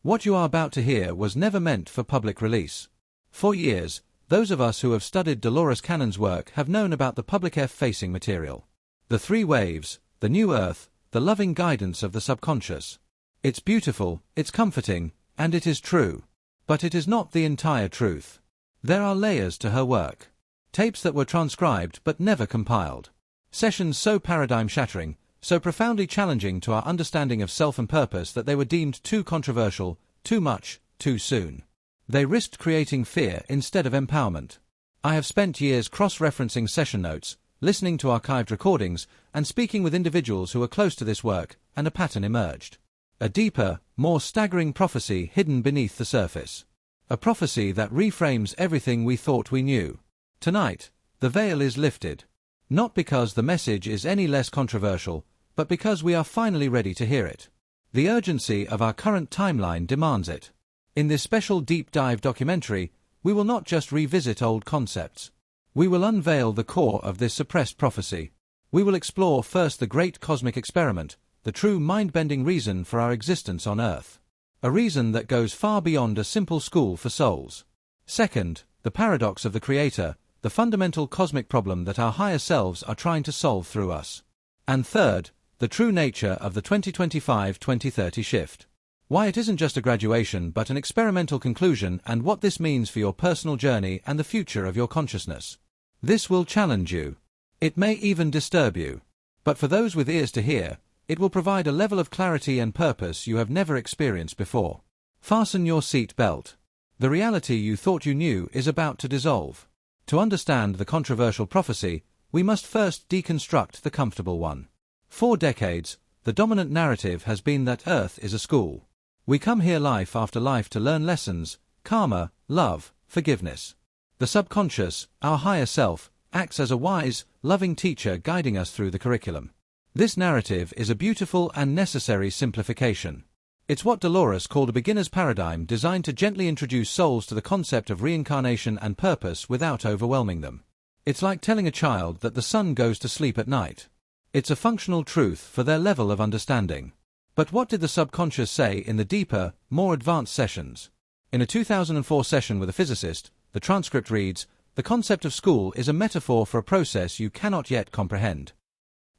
What you are about to hear was never meant for public release. For years, those of us who have studied Dolores Cannon's work have known about the public F-facing material. The three waves, the new earth, the loving guidance of the subconscious. It's beautiful, it's comforting, and it is true. But it is not the entire truth. There are layers to her work. Tapes that were transcribed but never compiled. Sessions so paradigm-shattering, so profoundly challenging to our understanding of self and purpose that they were deemed too controversial, too much, too soon. They risked creating fear instead of empowerment. I have spent years cross-referencing session notes, listening to archived recordings, and speaking with individuals who were close to this work, and a pattern emerged. A deeper, more staggering prophecy hidden beneath the surface. A prophecy that reframes everything we thought we knew. Tonight, the veil is lifted. Not because the message is any less controversial, but because we are finally ready to hear it. The urgency of our current timeline demands it. In this special deep dive documentary, we will not just revisit old concepts. We will unveil the core of this suppressed prophecy. We will explore first the great cosmic experiment, the true mind-bending reason for our existence on Earth. A reason that goes far beyond a simple school for souls. Second, the paradox of the Creator, the fundamental cosmic problem that our higher selves are trying to solve through us. And third, the true nature of the 2025-2030 shift. Why it isn't just a graduation but an experimental conclusion, and what this means for your personal journey and the future of your consciousness. This will challenge you. It may even disturb you. But for those with ears to hear, it will provide a level of clarity and purpose you have never experienced before. Fasten your seat belt. The reality you thought you knew is about to dissolve. To understand the controversial prophecy, we must first deconstruct the comfortable one. For decades, the dominant narrative has been that Earth is a school. We come here life after life to learn lessons, karma, love, forgiveness. The subconscious, our higher self, acts as a wise, loving teacher guiding us through the curriculum. This narrative is a beautiful and necessary simplification. It's what Dolores called a beginner's paradigm, designed to gently introduce souls to the concept of reincarnation and purpose without overwhelming them. It's like telling a child that the sun goes to sleep at night. It's a functional truth for their level of understanding. But what did the subconscious say in the deeper, more advanced sessions? In a 2004 session with a physicist, the transcript reads, "The concept of school is a metaphor for a process you cannot yet comprehend.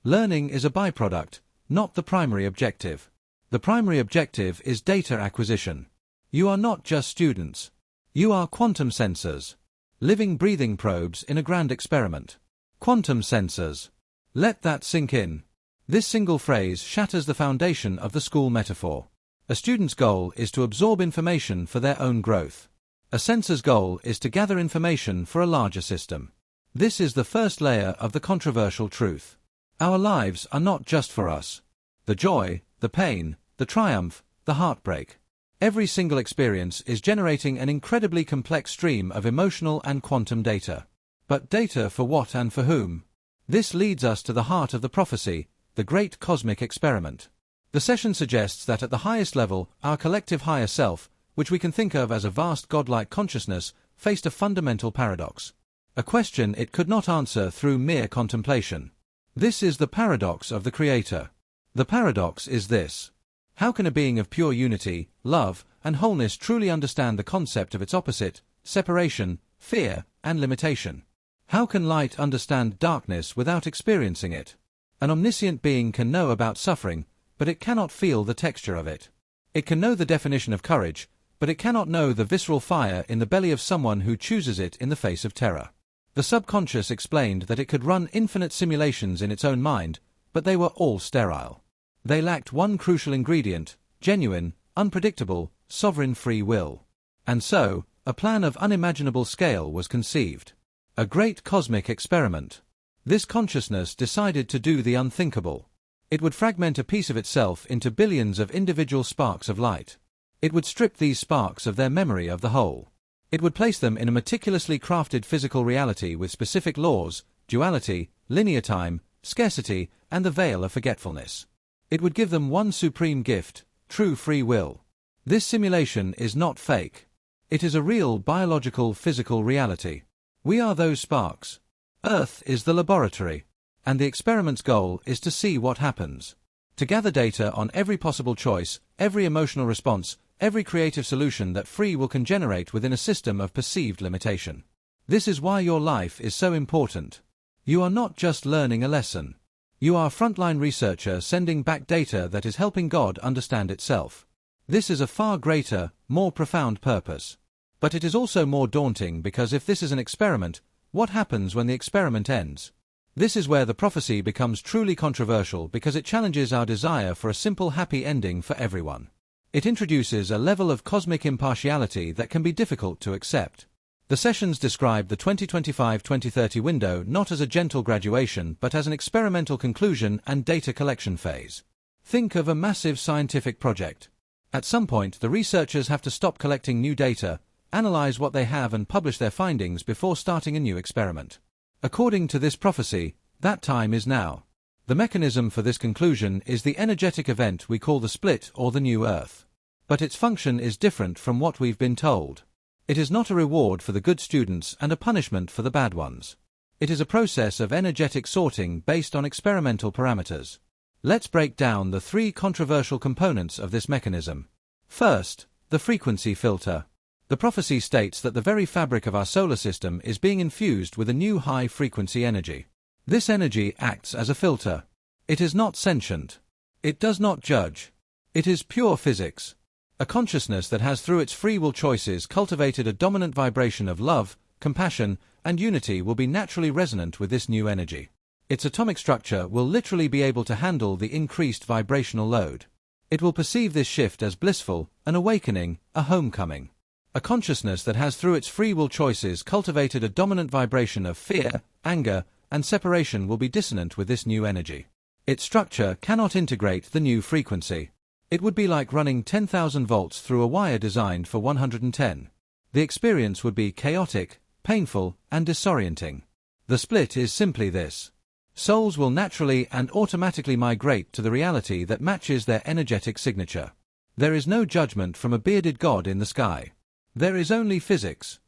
Learning is a byproduct, not the primary objective. The primary objective is data acquisition. You are not just students. You are quantum sensors. Living, breathing probes in a grand experiment. Quantum sensors." Let that sink in. This single phrase shatters the foundation of the school metaphor. A student's goal is to absorb information for their own growth. A sensor's goal is to gather information for a larger system. This is the first layer of the controversial truth. Our lives are not just for us. The joy, the pain, the triumph, the heartbreak. Every single experience is generating an incredibly complex stream of emotional and quantum data. But data for what and for whom? This leads us to the heart of the prophecy, the great cosmic experiment. The session suggests that at the highest level, our collective higher self, which we can think of as a vast godlike consciousness, faced a fundamental paradox. A question it could not answer through mere contemplation. This is the paradox of the Creator. The paradox is this. How can a being of pure unity, love, and wholeness truly understand the concept of its opposite, separation, fear, and limitation? How can light understand darkness without experiencing it? An omniscient being can know about suffering, but it cannot feel the texture of it. It can know the definition of courage, but it cannot know the visceral fire in the belly of someone who chooses it in the face of terror. The subconscious explained that it could run infinite simulations in its own mind, but they were all sterile. They lacked one crucial ingredient: genuine, unpredictable, sovereign free will. And so, a plan of unimaginable scale was conceived. A great cosmic experiment. This consciousness decided to do the unthinkable. It would fragment a piece of itself into billions of individual sparks of light. It would strip these sparks of their memory of the whole. It would place them in a meticulously crafted physical reality with specific laws, duality, linear time, scarcity, and the veil of forgetfulness. It would give them one supreme gift: true free will. This simulation is not fake. It is a real biological physical reality. We are those sparks. Earth is the laboratory. And the experiment's goal is to see what happens. To gather data on every possible choice, every emotional response, every creative solution that free will can generate within a system of perceived limitation. This is why your life is so important. You are not just learning a lesson. You are a frontline researcher sending back data that is helping God understand itself. This is a far greater, more profound purpose. But it is also more daunting because if this is an experiment, what happens when the experiment ends? This is where the prophecy becomes truly controversial because it challenges our desire for a simple happy ending for everyone. It introduces a level of cosmic impartiality that can be difficult to accept. The sessions describe the 2025-2030 window not as a gentle graduation but as an experimental conclusion and data collection phase. Think of a massive scientific project. At some point, the researchers have to stop collecting new data, analyze what they have and publish their findings before starting a new experiment. According to this prophecy, that time is now. The mechanism for this conclusion is the energetic event we call the split or the new earth. But its function is different from what we've been told. It is not a reward for the good students and a punishment for the bad ones. It is a process of energetic sorting based on experimental parameters. Let's break down the three controversial components of this mechanism. First, the frequency filter. The prophecy states that the very fabric of our solar system is being infused with a new high-frequency energy. This energy acts as a filter. It is not sentient. It does not judge. It is pure physics. A consciousness that has through its free will choices cultivated a dominant vibration of love, compassion, and unity will be naturally resonant with this new energy. Its atomic structure will literally be able to handle the increased vibrational load. It will perceive this shift as blissful, an awakening, a homecoming. A consciousness that has through its free will choices cultivated a dominant vibration of fear, anger, and separation will be dissonant with this new energy. Its structure cannot integrate the new frequency. It would be like running 10,000 volts through a wire designed for 110. The experience would be chaotic, painful, and disorienting. The split is simply this. Souls will naturally and automatically migrate to the reality that matches their energetic signature. There is no judgment from a bearded god in the sky. There is only physics.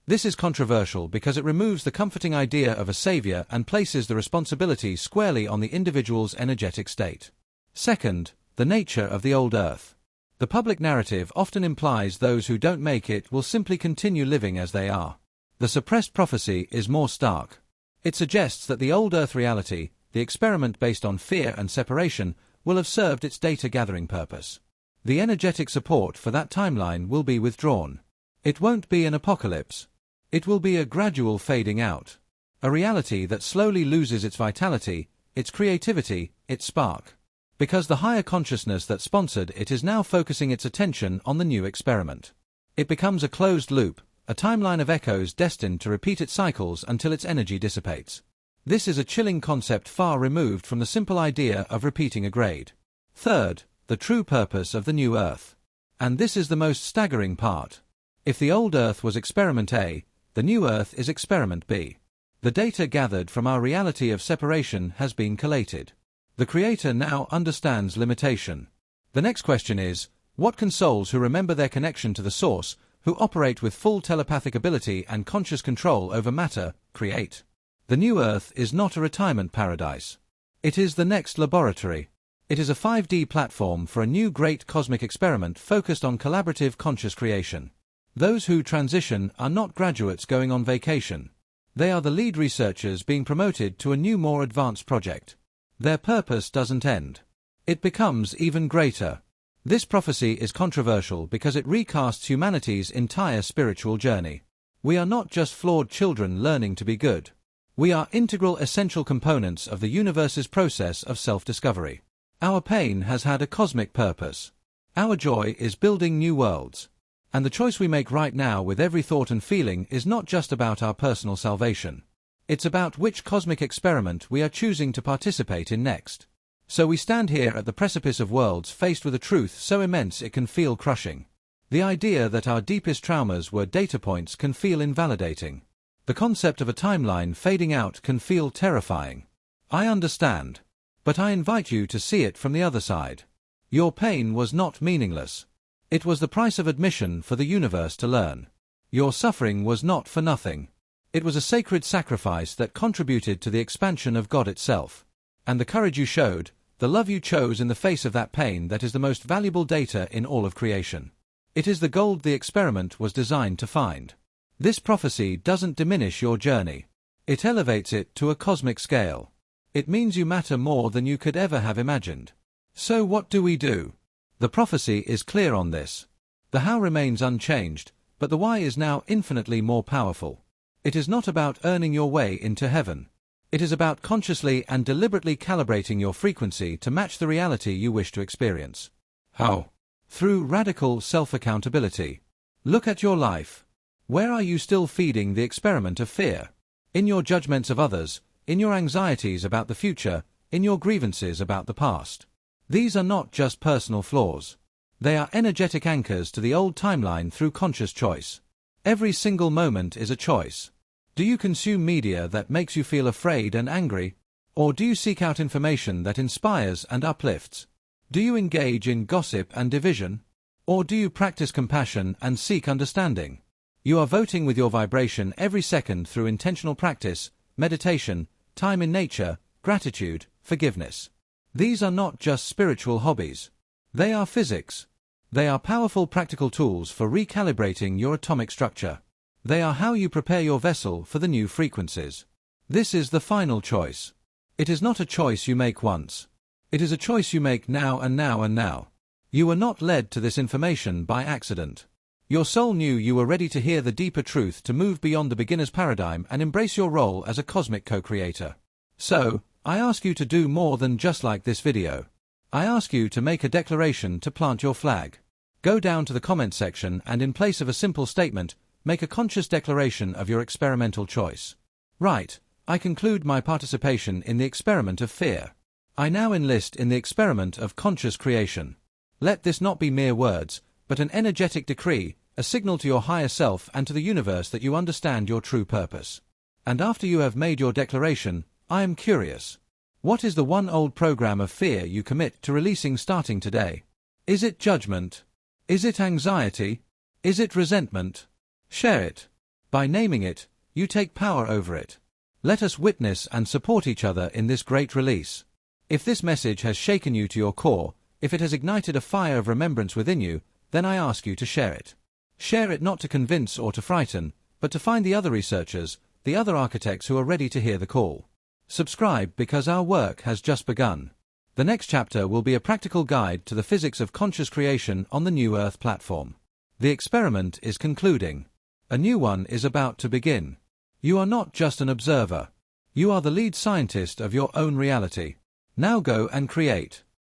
This is controversial because it removes the comforting idea of a savior and places the responsibility squarely on the individual's energetic state. Second, the nature of the old earth. The public narrative often implies those who don't make it will simply continue living as they are. The suppressed prophecy is more stark. It suggests that the old earth reality, the experiment based on fear and separation, will have served its data-gathering purpose. The energetic support for that timeline will be withdrawn. It won't be an apocalypse. It will be a gradual fading out. A reality that slowly loses its vitality, its creativity, its spark. Because the higher consciousness that sponsored it is now focusing its attention on the new experiment. It becomes a closed loop, a timeline of echoes destined to repeat its cycles until its energy dissipates. This is a chilling concept far removed from the simple idea of repeating a grade. Third, the true purpose of the new earth. And this is the most staggering part. If the old Earth was experiment A, the new Earth is experiment B. The data gathered from our reality of separation has been collated. The Creator now understands limitation. The next question is, what can souls who remember their connection to the Source, who operate with full telepathic ability and conscious control over matter, create? The new Earth is not a retirement paradise. It is the next laboratory. It is a 5D platform for a new great cosmic experiment focused on collaborative conscious creation. Those who transition are not graduates going on vacation. They are the lead researchers being promoted to a new, more advanced project. Their purpose doesn't end. It becomes even greater. This prophecy is controversial because it recasts humanity's entire spiritual journey. We are not just flawed children learning to be good. We are integral, essential components of the universe's process of self-discovery. Our pain has had a cosmic purpose. Our joy is building new worlds. And the choice we make right now with every thought and feeling is not just about our personal salvation. It's about which cosmic experiment we are choosing to participate in next. So we stand here at the precipice of worlds faced with a truth so immense it can feel crushing. The idea that our deepest traumas were data points can feel invalidating. The concept of a timeline fading out can feel terrifying. I understand. But I invite you to see it from the other side. Your pain was not meaningless. It was the price of admission for the universe to learn. Your suffering was not for nothing. It was a sacred sacrifice that contributed to the expansion of God itself. And the courage you showed, the love you chose in the face of that pain, that is the most valuable data in all of creation. It is the gold the experiment was designed to find. This prophecy doesn't diminish your journey. It elevates it to a cosmic scale. It means you matter more than you could ever have imagined. So what do we do? The prophecy is clear on this. The how remains unchanged, but the why is now infinitely more powerful. It is not about earning your way into heaven. It is about consciously and deliberately calibrating your frequency to match the reality you wish to experience. How? Through radical self-accountability. Look at your life. Where are you still feeding the experiment of fear? In your judgments of others, in your anxieties about the future, in your grievances about the past. These are not just personal flaws. They are energetic anchors to the old timeline through conscious choice. Every single moment is a choice. Do you consume media that makes you feel afraid and angry? Or do you seek out information that inspires and uplifts? Do you engage in gossip and division? Or do you practice compassion and seek understanding? You are voting with your vibration every second through intentional practice, meditation, time in nature, gratitude, forgiveness. These are not just spiritual hobbies. They are physics. They are powerful practical tools for recalibrating your atomic structure. They are how you prepare your vessel for the new frequencies. This is the final choice. It is not a choice you make once. It is a choice you make now and now and now. You were not led to this information by accident. Your soul knew you were ready to hear the deeper truth, to move beyond the beginner's paradigm and embrace your role as a cosmic co-creator. So, I ask you to do more than just like this video. I ask you to make a declaration to plant your flag. Go down to the comment section and in place of a simple statement, make a conscious declaration of your experimental choice. Right, I conclude my participation in the experiment of fear. I now enlist in the experiment of conscious creation. Let this not be mere words, but an energetic decree, a signal to your higher self and to the universe that you understand your true purpose. And after you have made your declaration, I am curious. What is the one old program of fear you commit to releasing starting today? Is it judgment? Is it anxiety? Is it resentment? Share it. By naming it, you take power over it. Let us witness and support each other in this great release. If this message has shaken you to your core, if it has ignited a fire of remembrance within you, then I ask you to share it. Share it not to convince or to frighten, but to find the other researchers, the other architects who are ready to hear the call. Subscribe because our work has just begun. The next chapter will be a practical guide to the physics of conscious creation on the New Earth platform. The experiment is concluding. A new one is about to begin. You are not just an observer. You are the lead scientist of your own reality. Now go and create.